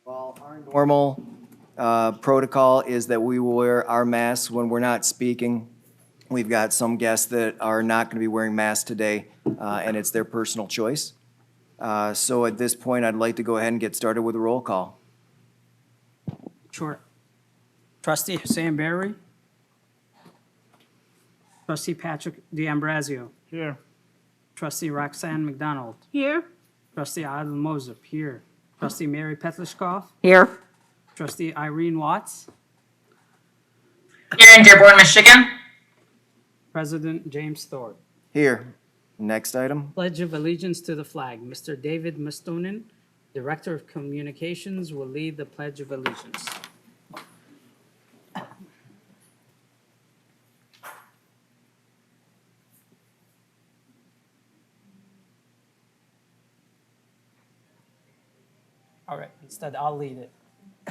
Well, our normal protocol is that we will wear our masks when we're not speaking. We've got some guests that are not going to be wearing masks today, and it's their personal choice. So at this point, I'd like to go ahead and get started with a roll call. Sure. Trustee Hussein Berry. Trustee Patrick D'Ambrosio. Here. Trustee Roxanne McDonald. Here. Trustee Adel Mosip, here. Trustee Mary Petlishkoff. Here. Trustee Irene Watts. Here in Dearborn, Michigan. President James Thorpe. Here. Next item. Pledge of Allegiance to the flag. Mr. David Mustonen, Director of Communications, will lead the Pledge of Allegiance. All right, instead I'll lead it.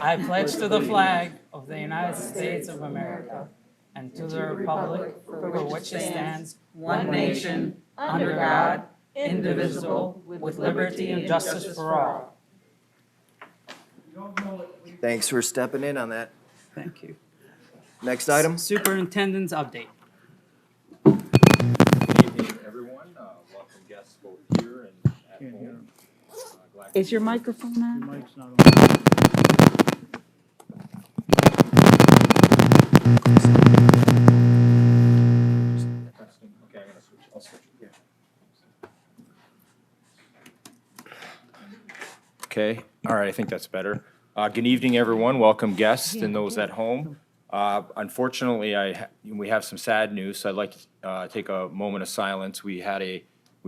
I pledge to the flag of the United States of America and to the republic for which it stands, one nation, under God, indivisible, with liberty and justice for all. Thanks for stepping in on that. Thank you. Next item. Superintendent's update. Good evening, everyone. Welcome guests both here and at home. Glad to Is your microphone on? Mike's not on. Okay, I'm gonna switch. I'll switch. Okay, all right, I think that's better. Good evening, everyone. Welcome guests and those at home. Unfortunately, we have some sad news, so I'd like to take a moment of silence. We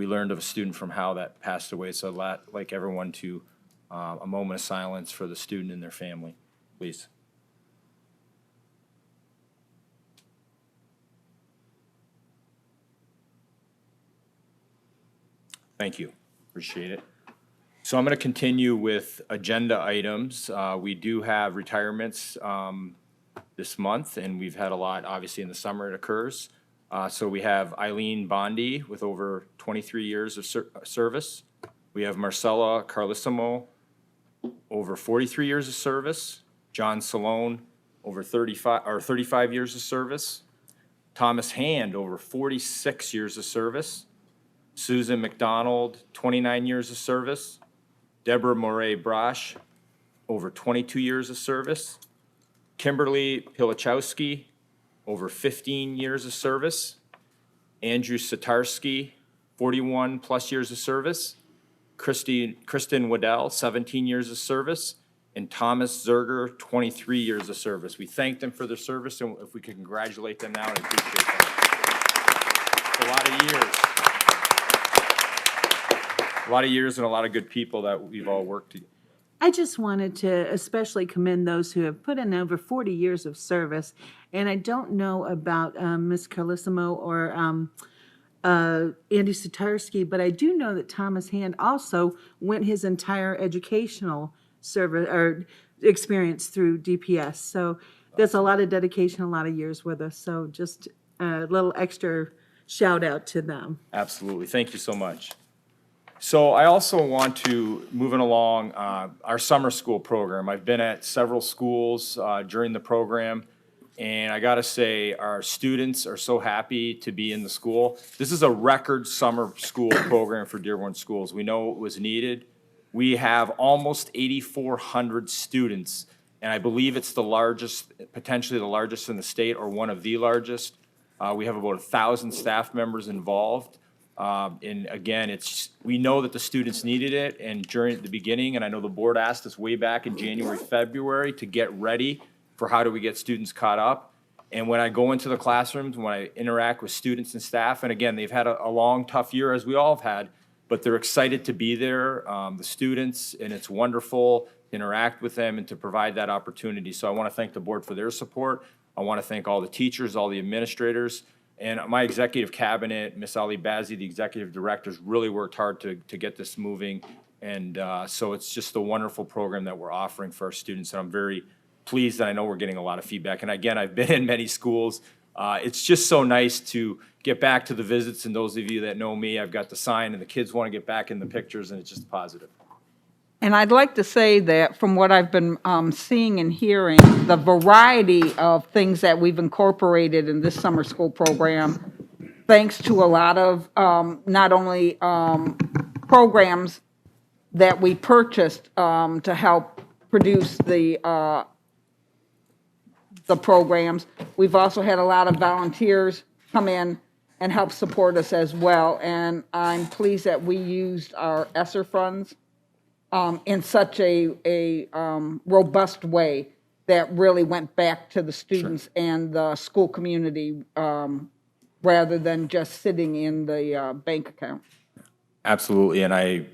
learned of a student from Howe that passed away, so I'd like everyone to a moment of silence for the student and their family, please. Thank you. Appreciate it. So I'm going to continue with agenda items. We do have retirements this month, and we've had a lot, obviously, in the summer it occurs. So we have Eileen Bondi with over 23 years of service. We have Marcella Carlissimo, over 43 years of service. John Salone, over 35 years of service. Thomas Hand, over 46 years of service. Susan McDonald, 29 years of service. Deborah Moray Brosh, over 22 years of service. Kimberly Pilichowski, over 15 years of service. Andrew Satarski, 41 plus years of service. Kristen Waddell, 17 years of service. And Thomas Zerger, 23 years of service. We thank them for their service, and if we could congratulate them now, I'd appreciate that. It's a lot of years. A lot of years and a lot of good people that we've all worked together. I just wanted to especially commend those who have put in over 40 years of service. And I don't know about Ms. Carlissimo or Andy Satarski, but I do know that Thomas Hand also went his entire educational service or experience through DPS. So there's a lot of dedication, a lot of years with us. So just a little extra shout out to them. Absolutely. Thank you so much. So I also want to, moving along, our summer school program. I've been at several schools during the program, and I gotta say, our students are so happy to be in the school. This is a record summer school program for Dearborn schools. We know it was needed. We have almost 8,400 students, and I believe it's the largest, potentially the largest in the state, or one of the largest. We have about 1,000 staff members involved. And again, we know that the students needed it, and during the beginning, and I know the board asked us way back in January, February to get ready for how do we get students caught up. And when I go into the classrooms, when I interact with students and staff, and again, they've had a long, tough year, as we all have had, but they're excited to be there, the students, and it's wonderful to interact with them and to provide that opportunity. So I want to thank the board for their support. I want to thank all the teachers, all the administrators, and my executive cabinet, Ms. Ali Bazzi, the executive directors, really worked hard to get this moving. And so it's just a wonderful program that we're offering for our students. And I'm very pleased, and I know we're getting a lot of feedback. And again, I've been in many schools. It's just so nice to get back to the visits. And those of you that know me, I've got the sign, and the kids want to get back in the pictures, and it's just positive. And I'd like to say that from what I've been seeing and hearing, the variety of things that we've incorporated in this summer school program, thanks to a lot of not only programs that we purchased to help produce the programs, we've also had a lot of volunteers come in and help support us as well. And I'm pleased that we used our ESSER funds in such a robust way that really went back to the students and the school community rather than just sitting in the bank account. Absolutely, and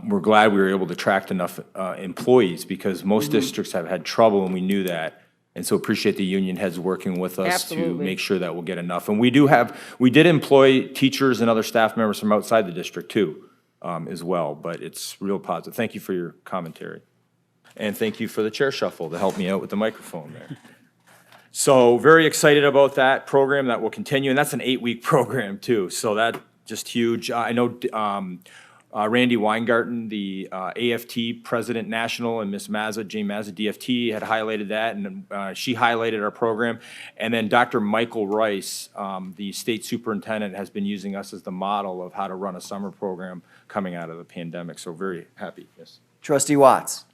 we're glad we were able to attract enough employees because most districts have had trouble, and we knew that. And so appreciate the union heads working with us to Absolutely. make sure that we'll get enough. And we did employ teachers and other staff members from outside the district too, as well, but it's real positive. Thank you for your commentary. And thank you for the chair shuffle to help me out with the microphone there. So very excited about that program that will continue, and that's an 8-week program too, so that just huge. I know Randy Weingarten, the AFT President National, and Miss Mazza, Jane Mazza, DFT, had highlighted that, and she highlighted our program. And then Dr. Michael Rice, the state superintendent, has been using us as the model of how to run a summer program coming out of the pandemic, so very happy, yes. Trustee Watts.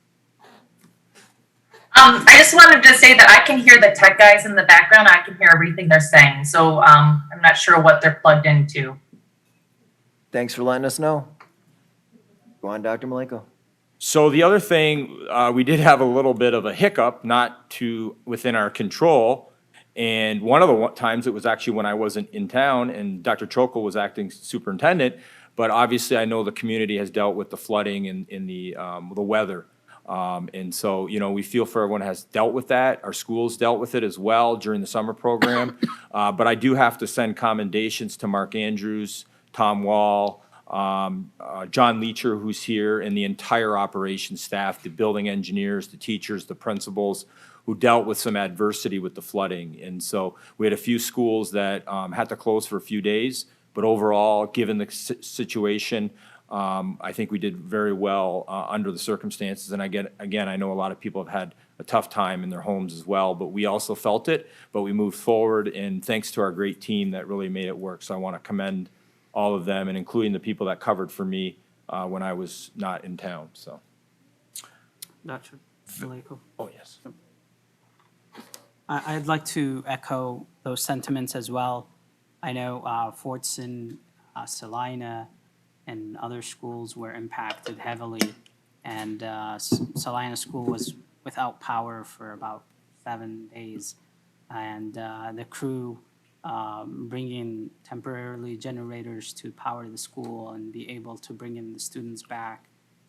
I just wanted to say that I can hear the tech guys in the background. I can hear everything they're saying. So I'm not sure what they're plugged into. Thanks for letting us know. Go on, Dr. Malenko. So the other thing, we did have a little bit of a hiccup, not within our control. And one of the times it was actually when I wasn't in town and Dr. Chokol was acting superintendent. But obviously I know the community has dealt with the flooding and the weather. And so, we feel for everyone who has dealt with that. Our schools dealt with it as well during the summer program. But I do have to send commendations to Mark Andrews, Tom Wall, John Leacher, who's here, and the entire operations staff, the building engineers, the teachers, the principals, who dealt with some adversity with the flooding. And so we had a few schools that had to close for a few days, but overall, given the situation, I think we did very well under the circumstances. And I know a lot of people have had a tough time in their homes as well, but we also felt it, but we moved forward, and thanks to our great team that really made it work. So I want to commend all of them, and including the people that covered for me when I was not in town, so. Dr. Malenko. Oh, yes. I'd like to echo those sentiments as well. I know Fortson, Salina, and other schools were impacted heavily, and Salina School was without power for about 7 days, and the crew bringing temporarily generators to power the school and be able to bring in the students back,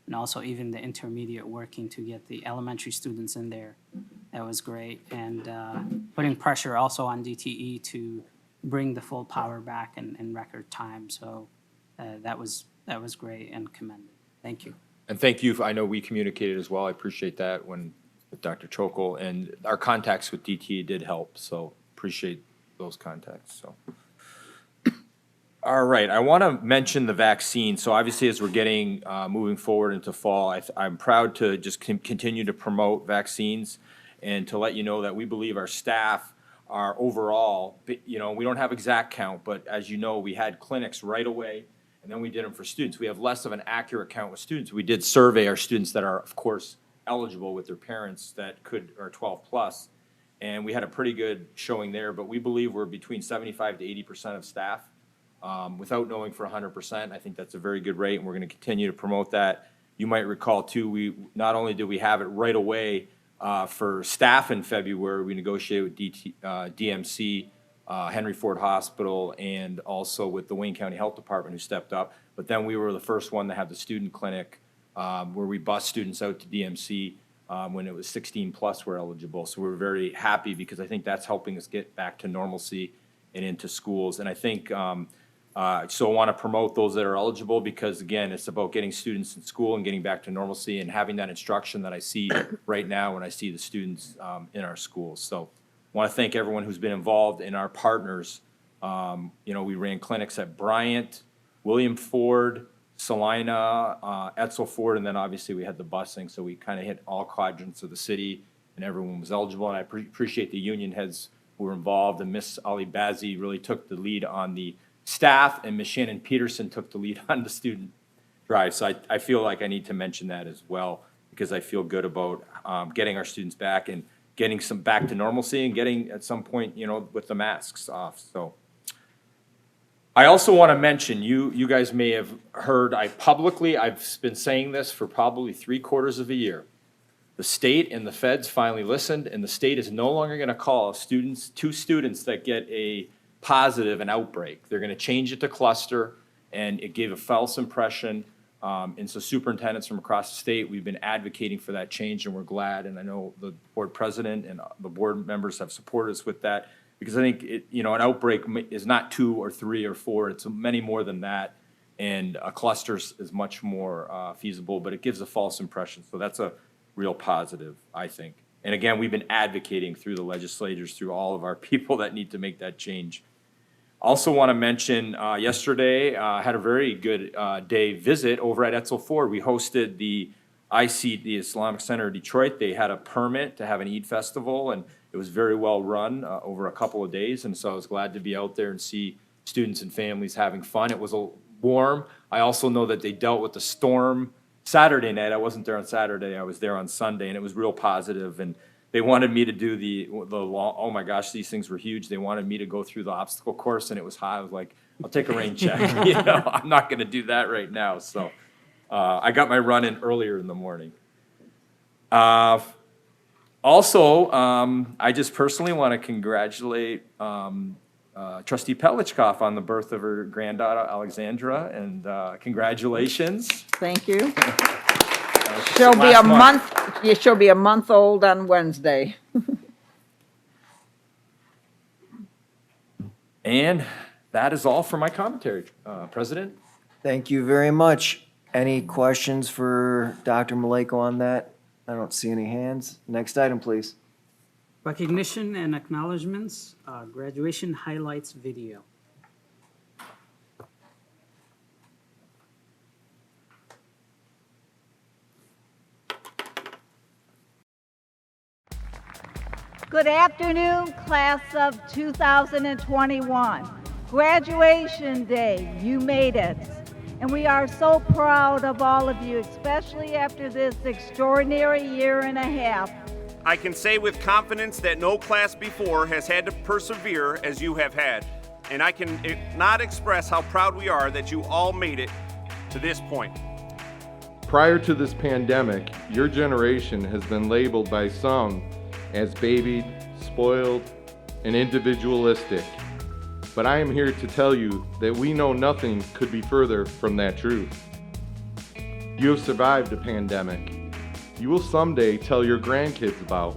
and also even the intermediate working to get the elementary students in there. That was great, and putting pressure also on DTE to bring the full power back in record time. So that was great and commended. Thank you. And thank you, I know we communicated as well, I appreciate that with Dr. Chokol, and our contacts with DTE did help, so appreciate those contacts, so. All right, I want to mention the vaccine. So obviously, as we're getting, moving forward into fall, I'm proud to just continue to promote vaccines and to let you know that we believe our staff are overall, we don't have exact count, but as you know, we had clinics right away, and then we did them for students. We have less of an accurate count with students. We did survey our students that are, of course, eligible with their parents that are 12 plus, and we had a pretty good showing there, but we believe we're between 75 to 80% of staff. Without knowing for 100%, I think that's a very good rate, and we're going to continue to promote that. You might recall, too, we not only did we have it right away for staff in February, we negotiated with DMC, Henry Ford Hospital, and also with the Wayne County Health Department who stepped up. But then we were the first one to have the student clinic where we bus students out to DMC when it was 16 plus were eligible. So we're very happy because I think that's helping us get back to normalcy and into schools. And I think so I want to promote those that are eligible because, again, it's about getting students in school and getting back to normalcy and having that instruction that I see right now when I see the students in our schools. So I want to thank everyone who's been involved in our partners. We ran clinics at Bryant, William Ford, Salina, Etzel Ford, and then obviously we had the busing, so we kind of hit all quadrants of the city, and everyone was eligible, and I appreciate the union heads who were involved, and Miss Ali Bazzi really took the lead on the staff, and Miss Shannon Peterson took the lead on the student drive, so I feel like I need to mention that as well, because I feel good about getting our students back and getting some back to normalcy and getting at some point, you know, with the masks off, so. I also want to mention, you guys may have heard, I've been saying this for probably 3/4 of a year. The state and the feds finally listened, and the state is no longer going to call two students that get a positive an outbreak. They're going to change it to cluster, and it gave a false impression. And so superintendents from across the state, we've been advocating for that change, and we're glad. And I know the board president and the board members have supported us with that. Because I think, an outbreak is not 2 or 3 or 4, it's many more than that. And a cluster is much more feasible, but it gives a false impression. So that's a real positive, I think. And again, we've been advocating through the legislators, through all of our people that need to make that change. Also want to mention, yesterday, had a very good day visit over at Etzel Ford. We hosted the Islamic Center of Detroit. They had a permit to have an Eid festival, and it was very well run over a couple of days, and so I was glad to be out there and see students and families having fun. It was warm. I also know that they dealt with the storm Saturday night. I wasn't there on Saturday. I was there on Sunday, and it was real positive. And they wanted me to do the long, oh my gosh, these things were huge. They wanted me to go through the obstacle course, and it was hot. I was like, I'll take a rain check. I'm not going to do that right now. So I got my run in earlier in the morning. Also, I just personally want to congratulate Trustee Pelichkoff on the birth of her granddaughter, Alexandra, and congratulations. Thank you. She'll be a month, she'll be a month old on Wednesday. And that is all for my commentary, President. Thank you very much. Any questions for Dr. Maleko on that? I don't see any hands. Next item, please. Recognition and acknowledgements, graduation highlights video. Good afternoon, class of 2021. Graduation day, you made it. And we are so proud of all of you, especially after this extraordinary year and a half. I can say with confidence that no class before has had to persevere as you have had. And I can not express how proud we are that you all made it to this point. Prior to this pandemic, your generation has been labeled by some as babied, spoiled, and individualistic. But I am here to tell you that we know nothing could be further from that truth. You have survived a pandemic. You will someday tell your grandkids about.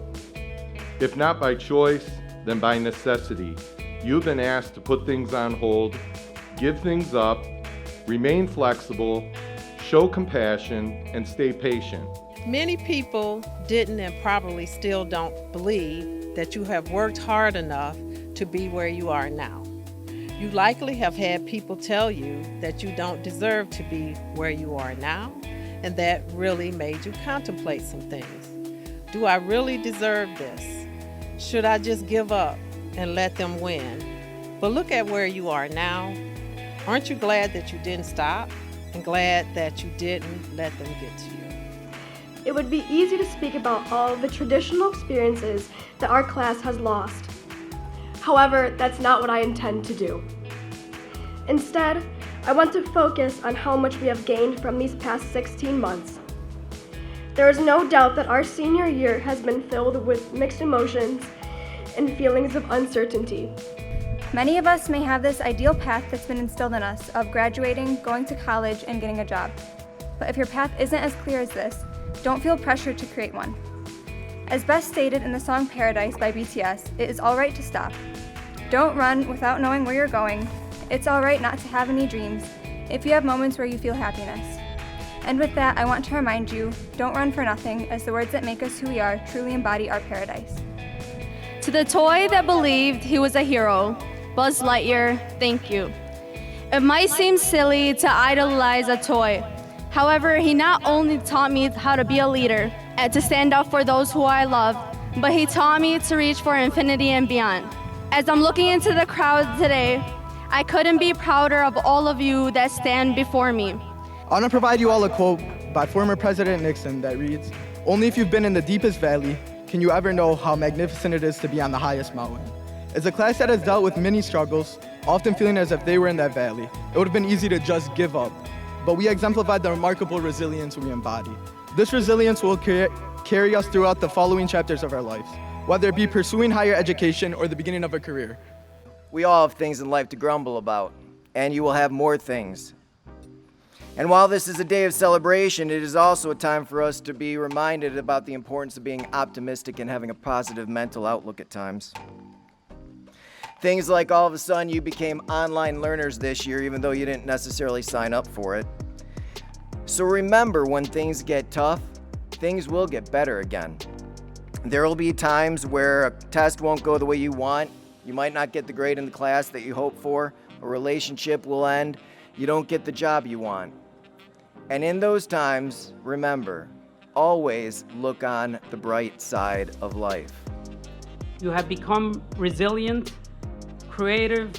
If not by choice, then by necessity. You've been asked to put things on hold, give things up, remain flexible, show compassion, and stay patient. Many people didn't and probably still don't believe that you have worked hard enough to be where you are now. You likely have had people tell you that you don't deserve to be where you are now, and that really made you contemplate some things. Do I really deserve this? Should I just give up and let them win? But look at where you are now. Aren't you glad that you didn't stop, and glad that you didn't let them get to you? It would be easy to speak about all of the traditional experiences that our class has lost. However, that's not what I intend to do. Instead, I want to focus on how much we have gained from these past 16 months. There is no doubt that our senior year has been filled with mixed emotions and feelings of uncertainty. Many of us may have this ideal path that's been instilled in us of graduating, going to college, and getting a job. But if your path isn't as clear as this, don't feel pressured to create one. As best stated in the song Paradise by BTS, it is alright to stop. Don't run without knowing where you're going. It's alright not to have any dreams if you have moments where you feel happiness. And with that, I want to remind you, don't run for nothing, as the words that make us who we are truly embody our paradise. To the toy that believed he was a hero, Buzz Lightyear, thank you. It might seem silly to idolize a toy. However, he not only taught me how to be a leader and to stand up for those who I love, but he taught me to reach for infinity and beyond. As I'm looking into the crowd today, I couldn't be prouder of all of you that stand before me. I want to provide you all a quote by former President Nixon that reads, "Only if you've been in the deepest valley can you ever know how magnificent it is to be on the highest mountain." As a class that has dealt with many struggles, often feeling as if they were in that valley, it would have been easy to just give up. But we exemplified the remarkable resilience we embody. This resilience will carry us throughout the following chapters of our lives, whether it be pursuing higher education or the beginning of a career. We all have things in life to grumble about, and you will have more things. And while this is a day of celebration, it is also a time for us to be reminded about the importance of being optimistic and having a positive mental outlook at times. Things like all of a sudden you became online learners this year, even though you didn't necessarily sign up for it. So remember, when things get tough, things will get better again. There will be times where a test won't go the way you want. You might not get the grade in the class that you hope for. A relationship will end. You don't get the job you want. And in those times, remember, always look on the bright side of life. You have become resilient, creative,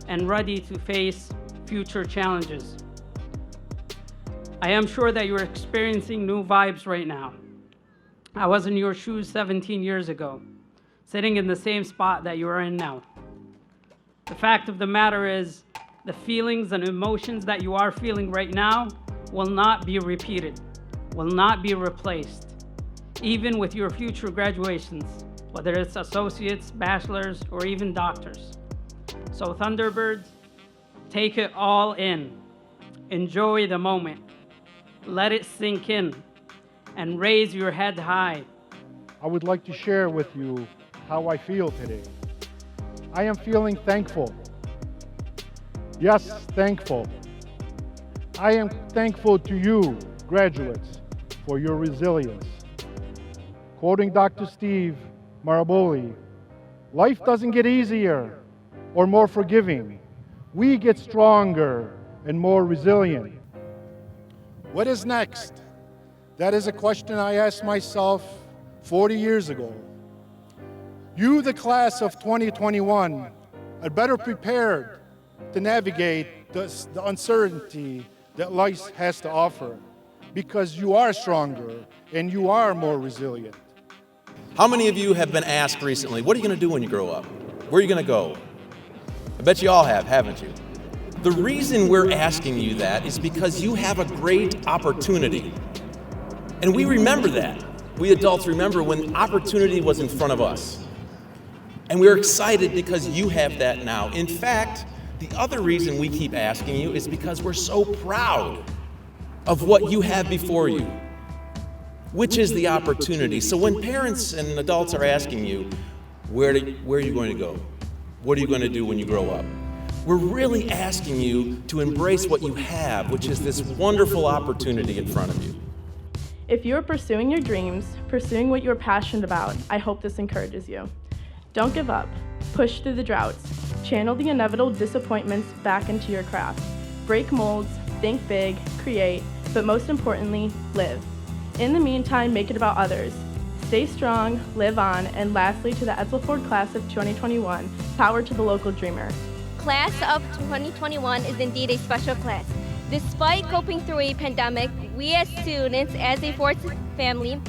and ready to face future challenges. I am sure that you're experiencing new vibes right now. I was in your shoes 17 years ago, sitting in the same spot that you are in now. The fact of the matter is, the feelings and emotions that you are feeling right now will not be repeated, will not be replaced, even with your future graduations, whether it's associates, bachelors, or even doctors. So Thunderbirds, take it all in. Enjoy the moment. Let it sink in and raise your head high. I would like to share with you how I feel today. I am feeling thankful. Yes, thankful. I am thankful to you, graduates, for your resilience. Quoting Dr. Steve Maraboli, life doesn't get easier or more forgiving. We get stronger and more resilient. What is next? That is a question I asked myself 40 years ago. You, the class of 2021, are better prepared to navigate the uncertainty that life has to offer because you are stronger and you are more resilient. How many of you have been asked recently, what are you going to do when you grow up? Where are you going to go? I bet you all have, haven't you? The reason we're asking you that is because you have a great opportunity. And we remember that. We adults remember when opportunity was in front of us. And we're excited because you have that now. In fact, the other reason we keep asking you is because we're so proud of what you have before you, which is the opportunity. So when parents and adults are asking you, where are you going to go? What are you going to do when you grow up? We're really asking you to embrace what you have, which is this wonderful opportunity in front of you. If you're pursuing your dreams, pursuing what you're passionate about, I hope this encourages you. Don't give up. Push through the droughts. Channel the inevitable disappointments back into your craft. Break molds, think big, create, but most importantly, live. In the meantime, make it about others. Stay strong, live on, and lastly, to the Edsel Ford class of 2021, power to the local dreamer. Class of 2021 is indeed a special class. Despite coping through a pandemic, we as students, as a Ford family,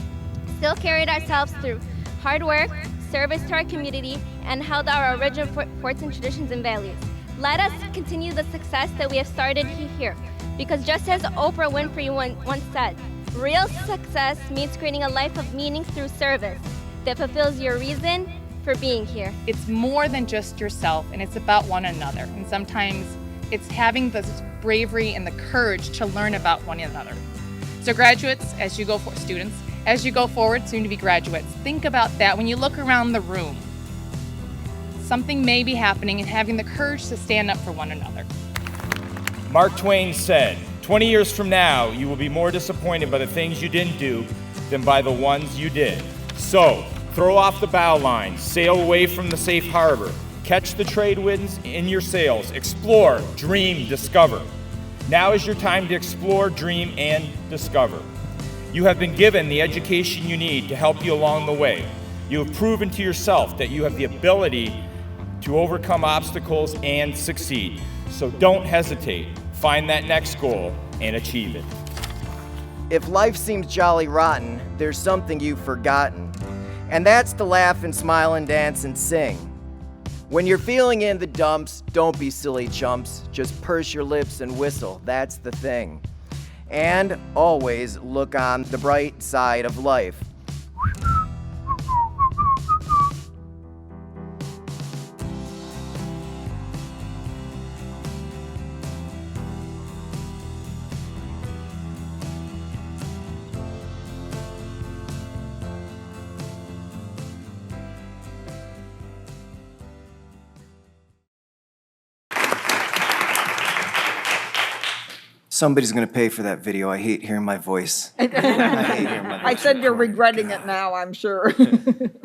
still carried ourselves through hard work, service to our community, and held our original Fordson traditions and values. Let us continue the success that we have started here, because just as Oprah Winfrey once said, real success means creating a life of meaning through service that fulfills your reason for being here. It's more than just yourself, and it's about one another. And sometimes it's having the bravery and the courage to learn about one another. So graduates, as you go forward, soon to be graduates, think about that when you look around the room. Something may be happening, and having the courage to stand up for one another. Mark Twain said, 20 years from now, you will be more disappointed by the things you didn't do than by the ones you did. So, throw off the bow line, sail away from the safe harbor, Catch the trade winds in your sails. Explore, dream, discover. Now is your time to explore, dream, and discover. You have been given the education you need to help you along the way. You have proven to yourself that you have the ability to overcome obstacles and succeed. So don't hesitate. Find that next goal and achieve it. If life seems jolly rotten, there's something you've forgotten. And that's to laugh and smile and dance and sing. When you're feeling in the dumps, don't be silly chumps. Just purse your lips and whistle, that's the thing. And always look on the bright side of life. Somebody's gonna pay for that video. I hate hearing my voice. I said you're regretting it now, I'm sure.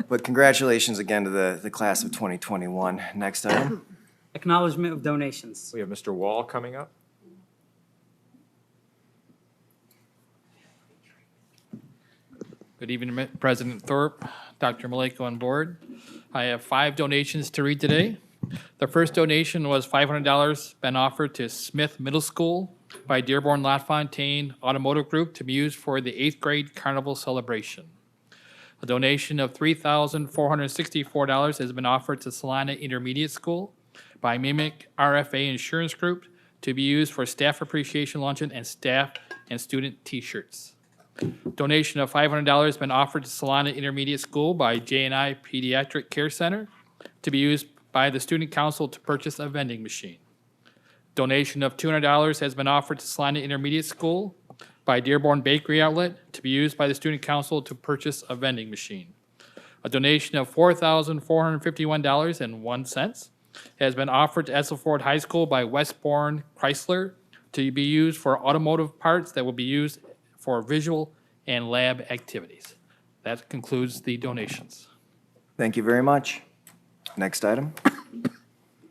But congratulations again to the class of 2021. Next item. Acknowledgement of donations. We have Mr. Wall coming up. Good evening, President Thorpe, Dr. Maleko on board. I have 5 donations to read today. The first donation was $500 been offered to Smith Middle School by Dearborn LaFontaine Automotive Group to be used for the 8th grade carnival celebration. A donation of $3,464 has been offered to Salina Intermediate School by Mimic RFA Insurance Group to be used for staff appreciation luncheon and staff and student t-shirts. Donation of $500 has been offered to Salina Intermediate School by J&I Pediatric Care Center to be used by the Student Council to purchase a vending machine. Donation of $200 has been offered to Salina Intermediate School by Dearborn Bakery Outlet to be used by the Student Council to purchase a vending machine. A donation of $4,451.01 has been offered to Esselford High School by Westbourne Chrysler to be used for automotive parts that will be used for visual and lab activities. That concludes the donations. Thank you very much. Next item.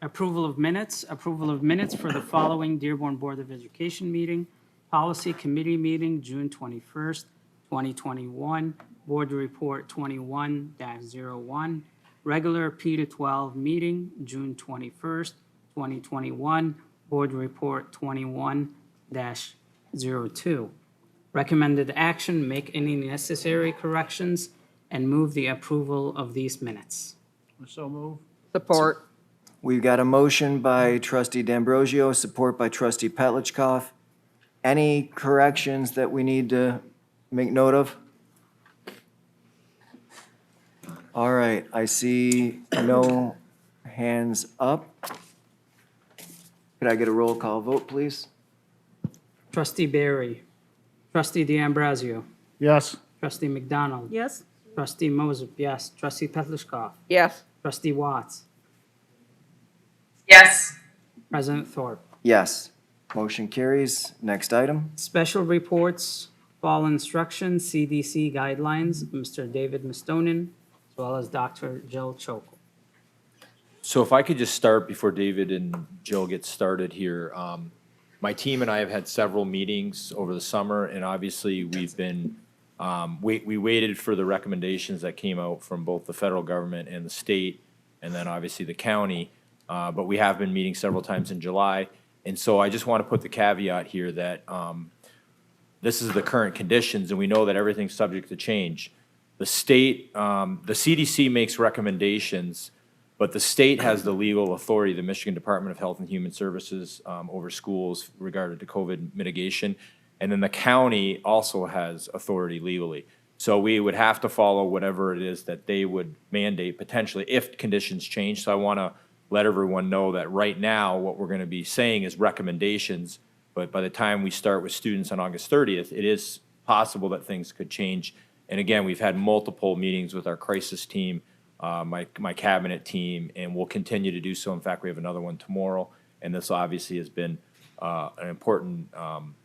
Approval of minutes for the following Dearborn Board of Education meeting. Policy Committee meeting, June 21st, 2021. Board Report 21-01. Regular P12 meeting, June 21st, 2021. Board Report 21-02. Recommended action, make any necessary corrections, and move the approval of these minutes. So move. Support. We've got a motion by trustee D'Ambrosio, support by trustee Petlicoff. Any corrections that we need to make note of? All right, I see no hands up. Could I get a roll call vote, please? Trustee Barry. Trustee D'Ambrosio. Yes. Trustee McDonald. Yes? Trustee Moses, yes. Trustee Petlicoff. Yes. Trustee Watts. Yes. President Thorpe. Yes. Motion carries. Next item. Special reports, fall instruction, CDC guidelines, Mr. David Mistonin, as well as Dr. Jill Chokel. So if I could just start before David and Jill get started here. My team and I have had several meetings over the summer, and obviously we've been, we waited for the recommendations that came out from both the federal government and the state, and then obviously the county. But we have been meeting several times in July. And so I just want to put the caveat here that this is the current conditions, and we know that everything's subject to change. The state, the CDC makes recommendations, but the state has the legal authority, the Michigan Department of Health and Human Services, over schools regarding to COVID mitigation. And then the county also has authority legally. So we would have to follow whatever it is that they would mandate potentially if conditions change. So I want to let everyone know that right now what we're going to be saying is recommendations, but by the time we start with students on August 30th, it is possible that things could change. And again, we've had multiple meetings with our crisis team, my cabinet team, and we'll continue to do so. In fact, we have another one tomorrow, and this obviously has been an important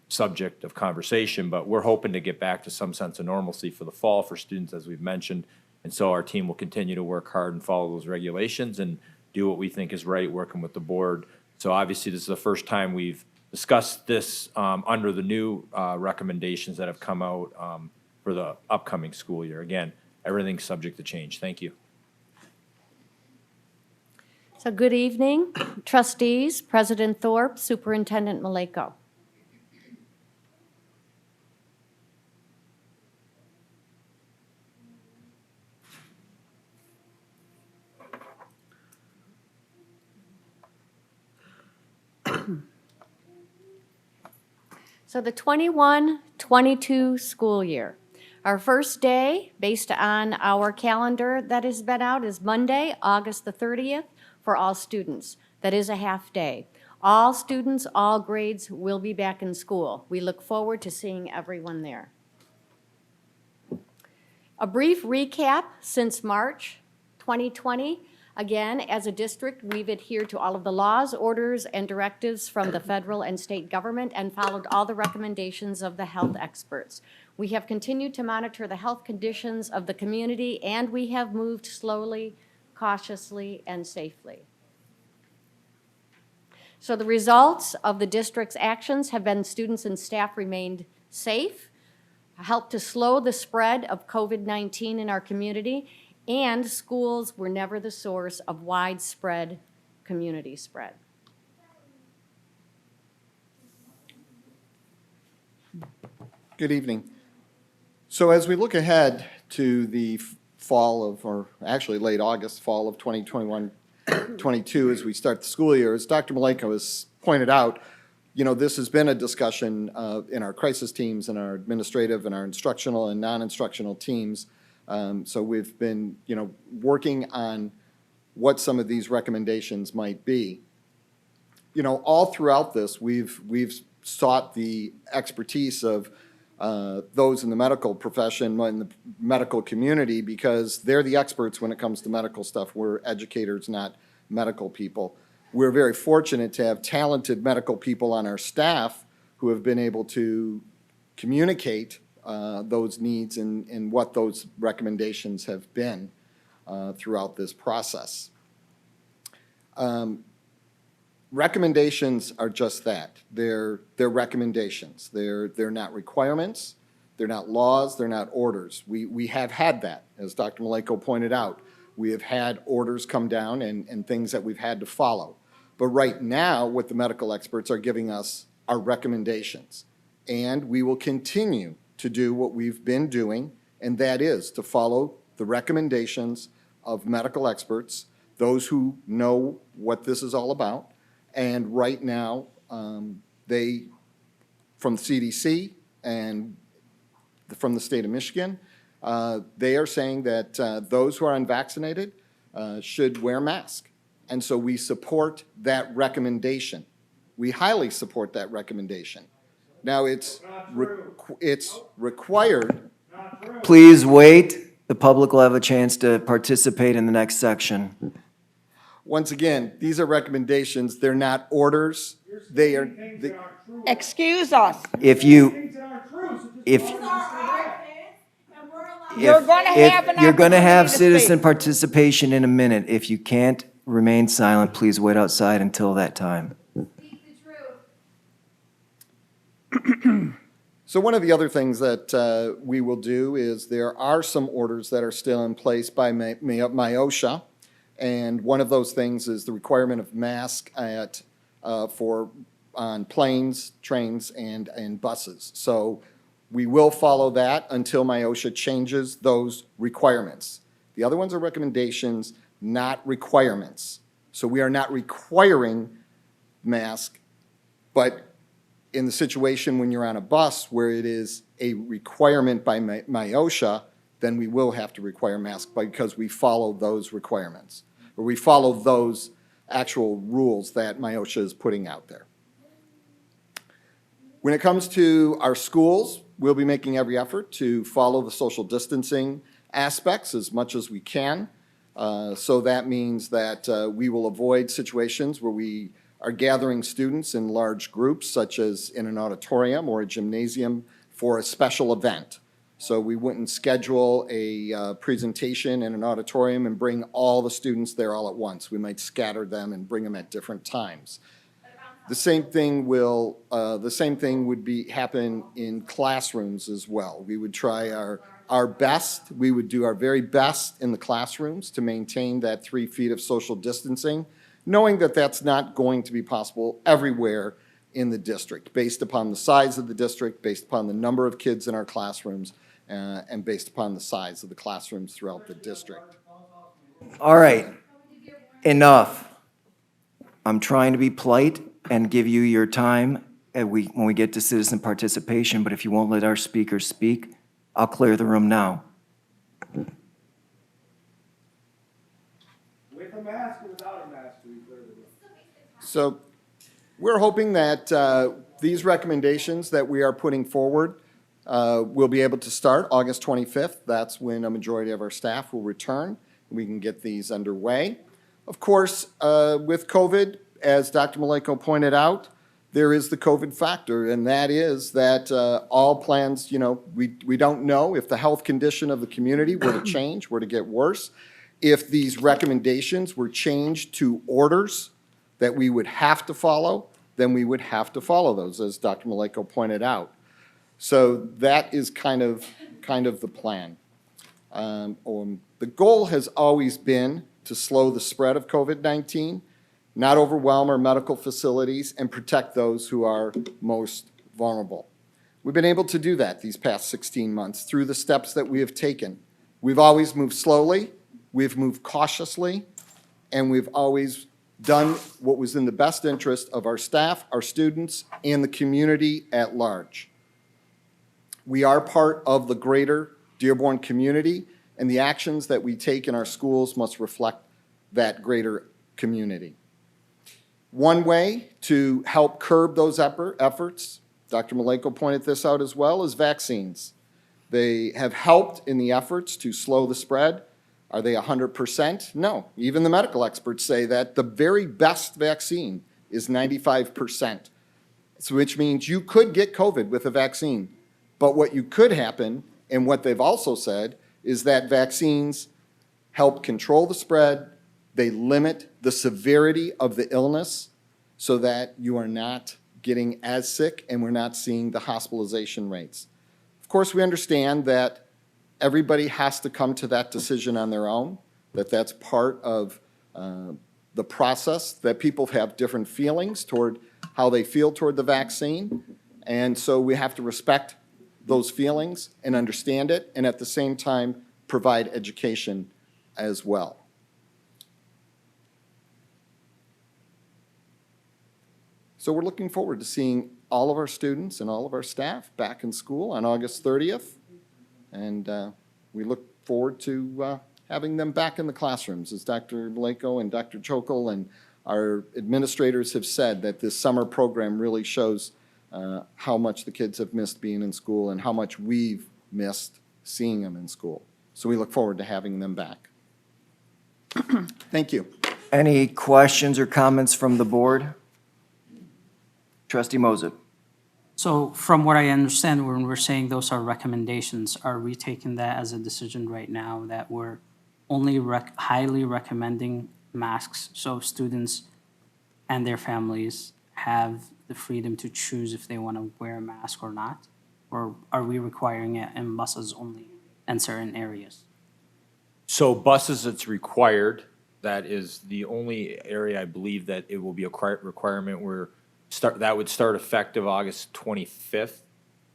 subject of conversation, but we're hoping to get back to some sense of normalcy for the fall for students, as we've mentioned. And so our team will continue to work hard and follow those regulations, and do what we think is right, working with the board. So obviously, this is the first time we've discussed this under the new recommendations that have come out for the upcoming school year. Again, everything's subject to change. Thank you. So good evening, trustees, President Thorpe, Superintendent Maleko. So the 21-22 school year. Our first day, based on our calendar that has been out, is Monday, August the 30th, for all students. That is a half day. All students, all grades will be back in school. We look forward to seeing everyone there. A brief recap since March 2020. Again, as a district, we've adhered to all of the laws, orders, and directives from the federal and state government and followed all the recommendations of the health experts. We have continued to monitor the health conditions of the community, and we have moved slowly, cautiously, and safely. So the results of the district's actions have been students and staff remained safe, helped to slow the spread of COVID-19 in our community, and schools were never the source of widespread community spread. Good evening. So as we look ahead to the fall of, or actually late August, fall of 2021-22, as we start the school year, as Dr. Maleko has pointed out, you know, this has been a discussion in our crisis teams and our administrative and our instructional and non-instructional teams. So we've been, you know, working on what some of these recommendations might be. You know, all throughout this, we've sought the expertise of those in the medical profession, in the medical community, because they're the experts when it comes to medical stuff. We're educators, not medical people. We're very fortunate to have talented medical people on our staff who have been able to communicate those needs and what those recommendations have been throughout this process. Recommendations are just that. They're recommendations. They're not requirements. They're not laws. They're not orders. We have had that, as Dr. Maleko pointed out. We have had orders come down and things that we've had to follow. But right now, what the medical experts are giving us are recommendations. And we will continue to do what we've been doing, and that is to follow the recommendations of medical experts, those who know what this is all about. And right now, they, from the CDC and from the state of Michigan, they are saying that those who are unvaccinated should wear masks. And so we support that recommendation. We highly support that recommendation. Now, it's required. Please wait. The public will have a chance to participate in the next section. Once again, these are recommendations. They're not orders. They are. Excuse us. If you, if You're going to have an you're going to have opportunity to citizen speak. participation in a minute. If you can't remain silent, please wait outside until that time. So one of the other things that we will do is there are some orders that are still in place by MIOSHA, and one of those things is the requirement of mask on planes, trains, and buses. So we will follow that until MIOSHA changes those requirements. The other ones are recommendations, not requirements. So we are not requiring mask, but in the situation when you're on a bus where it is a requirement by MIOSHA, then we will have to require masks because we follow those requirements, or we follow those actual rules that MIOSHA is putting out there. When it comes to our schools, we'll be making every effort to follow the social distancing aspects as much as we can. So that means that we will avoid situations where we are gathering students in large groups, such as in an auditorium or a gymnasium for a special event. So we wouldn't schedule a presentation in an auditorium and bring all the students there all at once. We might scatter them and bring them at different times. The same thing would happen in classrooms as well. We would try our best. We would do our very best in the classrooms to maintain that 3 feet of social distancing, knowing that that's not going to be possible everywhere in the district, based upon the size of the district, based upon the number of kids in our classrooms, and based upon the size of the classrooms throughout the district. All right, enough. I'm trying to be polite and give you your time when we get to citizen participation, but if you won't let our speakers speak, I'll clear the room now. With a mask or without a mask, we clear the room. So we're hoping that these recommendations that we are putting forward will be able to start August 25th. That's when a majority of our staff will return. We can get these underway. Of course, with COVID, as Dr. Maleko pointed out, there is the COVID factor, and that is that all plans, we don't know if the health condition of the community were to change, were to get worse. If these recommendations were changed to orders that we would have to follow, then we would have to follow those, as Dr. Maleko pointed out. So that is kind of the plan. The goal has always been to slow the spread of COVID-19, not overwhelm our medical facilities, and protect those who are most vulnerable. We've been able to do that these past 16 months through the steps that we have taken. We've always moved slowly, we've moved cautiously, and we've always done what was in the best interest of our staff, our students, and the community at large. We are part of the greater Dearborn community, and the actions that we take in our schools must reflect that greater community. One way to help curb those efforts, Dr. Maleko pointed this out as well, is vaccines. They have helped in the efforts to slow the spread. Are they 100%? No. Even the medical experts say that the very best vaccine is 95%, so which means you could get COVID with a vaccine. But what you could happen, and what they've also said, is that vaccines help control the spread. They limit the severity of the illness so that you are not getting as sick and we're not seeing the hospitalization rates. Of course, we understand that everybody has to come to that decision on their own, that that's part of the process, that people have different feelings toward how they feel toward the vaccine. And so we have to respect those feelings and understand it, and at the same time provide education as well. So we're looking forward to seeing all of our students and all of our staff back in school on August 30th. And we look forward to having them back in the classrooms, as Dr. Maleko and Dr. Chokel and our administrators have said, that this summer program really shows how much the kids have missed being in school and how much we've missed seeing them in school. So we look forward to having them back. Thank you. Any questions or comments from the board? Trustee Moses. So from what I understand, when we're saying those are recommendations, are we taking that as a decision right now that we're only highly recommending masks so students and their families have the freedom to choose if they want to wear a mask or not? Or are we requiring it in buses only in certain areas? So buses, it's required. That is the only area I believe that it will be a requirement where that would start effective August 25th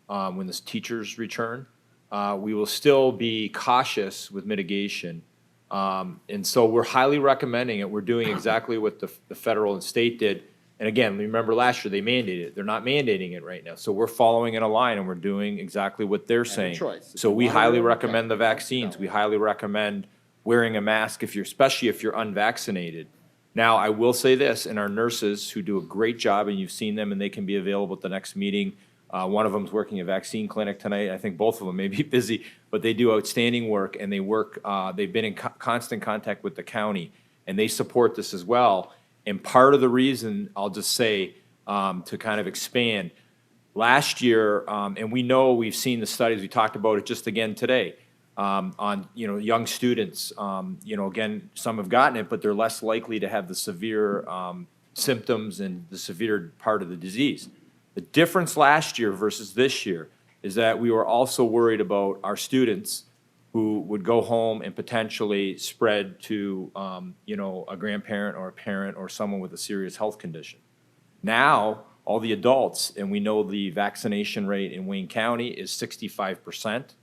when the teachers return. We will still be cautious with mitigation. And so we're highly recommending it. We're doing exactly what the federal and state did. And again, remember last year they mandated it. They're not mandating it right now. So we're following in a line and we're doing exactly what they're saying. So we highly recommend the vaccines. We highly recommend wearing a mask especially if you're unvaccinated. Now, I will say this, and our nurses who do a great job, and you've seen them, and they can be available at the next meeting. One of them's working a vaccine clinic tonight. I think both of them may be busy, but they do outstanding work, and they've been in constant contact with the county, and they support this as well. And part of the reason, I'll just say, to kind of expand, Last year, and we know we've seen the studies, we talked about it just again today, on, young students. Again, some have gotten it, but they're less likely to have the severe symptoms and the severe part of the disease. The difference last year versus this year is that we were also worried about our students who would go home and potentially spread to, a grandparent or a parent or someone with a serious health condition. Now, all the adults, and we know the vaccination rate in Wayne County is 65%.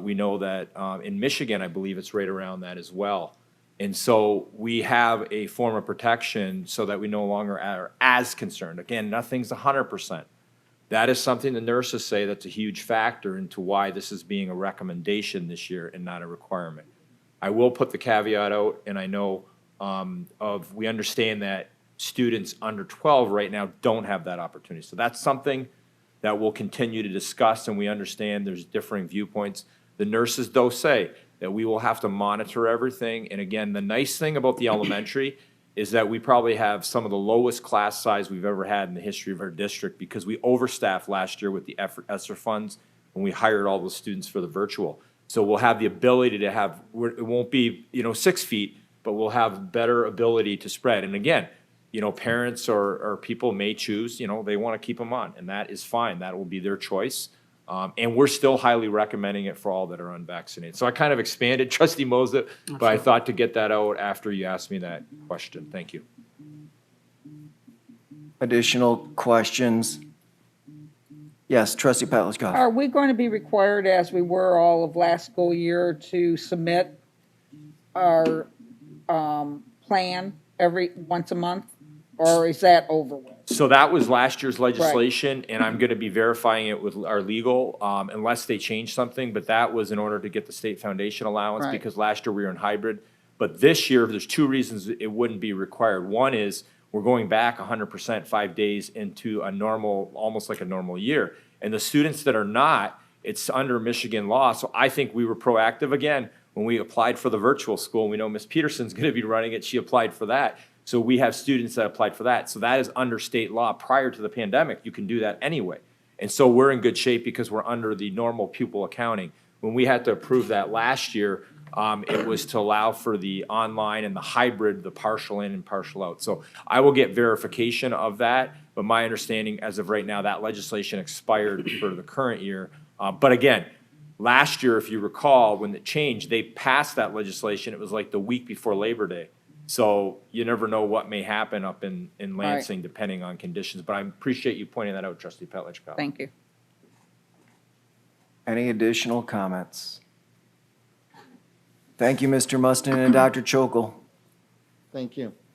We know that in Michigan, I believe it's right around that as well. And so we have a form of protection so that we no longer are as concerned. Again, nothing's 100%. That is something the nurses say that's a huge factor into why this is being a recommendation this year and not a requirement. I will put the caveat out, and I know we understand that students under 12 right now don't have that opportunity. So that's something that we'll continue to discuss, and we understand there's differing viewpoints. The nurses, though, say that we will have to monitor everything. And again, the nice thing about the elementary is that we probably have some of the lowest class size we've ever had in the history of our district because we overstaffed last year with the ESSER funds when we hired all the students for the virtual. So we'll have the ability to have, it won't be, 6 feet, but we'll have better ability to spread. And again, parents or people may choose, they want to keep them on, and that is fine. That will be their choice. And we're still highly recommending it for all that are unvaccinated. So I kind of expanded, Trustee Moses, but I thought to get that out after you asked me that question. Thank you. Additional questions? Yes, Trustee Petlicoff. Are we going to be required, as we were all of last school year, to submit our plan once a month? Or is that over with? So that was last year's legislation, and I'm going to be verifying it with our legal, unless they change something, but that was in order to get the state foundation allowance, Right. because last year we were in hybrid. But this year, there's 2 reasons it wouldn't be required. One is we're going back 100% 5 days into a normal, almost like a normal year. And the students that are not, it's under Michigan law. So I think we were proactive again when we applied for the virtual school. We know Ms. Peterson's going to be running it. She applied for that. So we have students that applied for that. So that is under state law. Prior to the pandemic, you can do that anyway. And so we're in good shape because we're under the normal pupil accounting. When we had to approve that last year, it was to allow for the online and the hybrid, the partial in and partial out. So I will get verification of that, but my understanding as of right now, that legislation expired for the current year. But again, last year, if you recall, when it changed, they passed that legislation. It was like the week before Labor Day. So you never know what may happen up in Lansing depending on conditions. But I appreciate you pointing that out, Trustee Petlicoff. Thank you. Any additional comments? Thank you, Mr. Mustin and Dr. Chokel. Thank you.